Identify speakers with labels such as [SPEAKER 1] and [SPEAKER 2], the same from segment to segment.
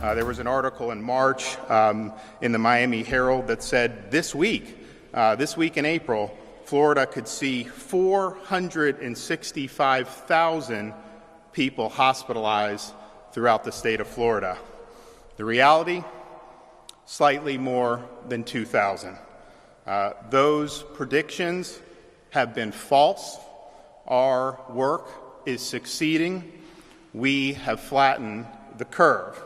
[SPEAKER 1] There was an article in March in the Miami Herald that said this week in April, Florida could see 465,000 people hospitalized throughout the state of Florida. The reality, slightly more than 2,000. Those predictions have been false. Our work is succeeding. We have flattened the curve.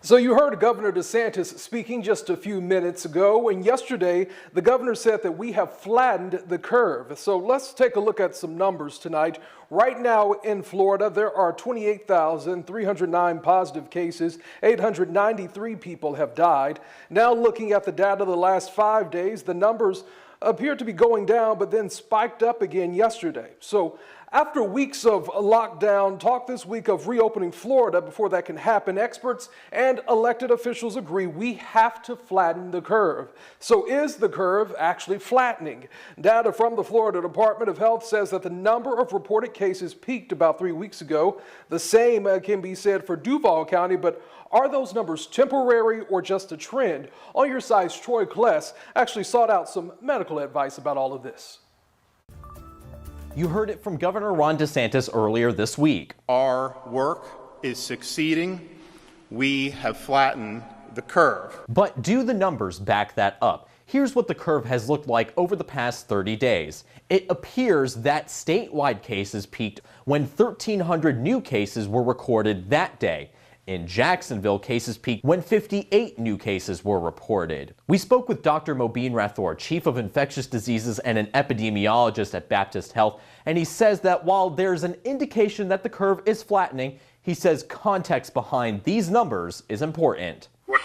[SPEAKER 2] So you heard Governor DeSantis speaking just a few minutes ago, and yesterday the governor said that we have flattened the curve. So let's take a look at some numbers tonight. Right now in Florida, there are 28,309 positive cases. 893 people have died. Now looking at the data the last 5 days, the numbers appear to be going down, but then spiked up again yesterday. So after weeks of lockdown, talk this week of reopening Florida before that can happen, experts and elected officials agree we have to flatten the curve. So is the curve actually flattening? Data from the Florida Department of Health says that the number of reported cases peaked about 3 weeks ago. The same can be said for Duval County, but are those numbers temporary or just a trend? On your side's Troy Kless actually sought out some medical advice about all of this.
[SPEAKER 3] You heard it from Governor Ron DeSantis earlier this week.
[SPEAKER 1] Our work is succeeding. We have flattened the curve.
[SPEAKER 3] But do the numbers back that up? Here's what the curve has looked like over the past 30 days. It appears that statewide cases peaked when 1,300 new cases were recorded that day. In Jacksonville, cases peaked when 58 new cases were reported. We spoke with Dr. Mobeen Rathore, Chief of Infectious Diseases and an epidemiologist at Baptist Health, and he says that while there's an indication that the curve is flattening, he says context behind these numbers is important.
[SPEAKER 4] What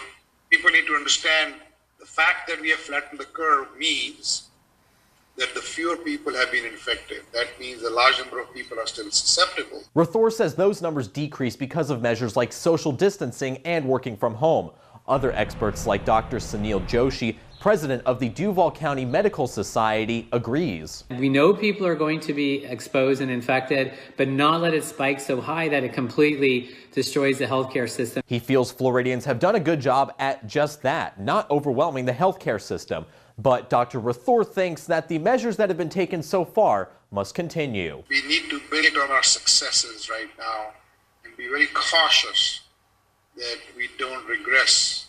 [SPEAKER 4] people need to understand, the fact that we have flattened the curve means that the fewer people have been infected. That means a large number of people are still susceptible.
[SPEAKER 3] Rathore says those numbers decrease because of measures like social distancing and working from home. Other experts like Dr. Sunil Joshi, president of the Duval County Medical Society, agrees.
[SPEAKER 5] We know people are going to be exposed and infected, but not let it spike so high that it completely destroys the healthcare system.
[SPEAKER 3] He feels Floridians have done a good job at just that, not overwhelming the healthcare system. But Dr. Rathore thinks that the measures that have been taken so far must continue.
[SPEAKER 4] We need to build on our successes right now and be very cautious that we don't regress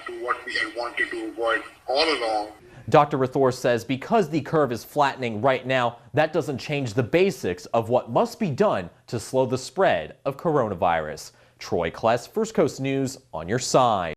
[SPEAKER 4] to what we had wanted to avoid all along.
[SPEAKER 3] Dr. Rathore says because the curve is flattening right now, that doesn't change the basics of what must be done to slow the spread of coronavirus. Troy Kless, First Coast News, on your side.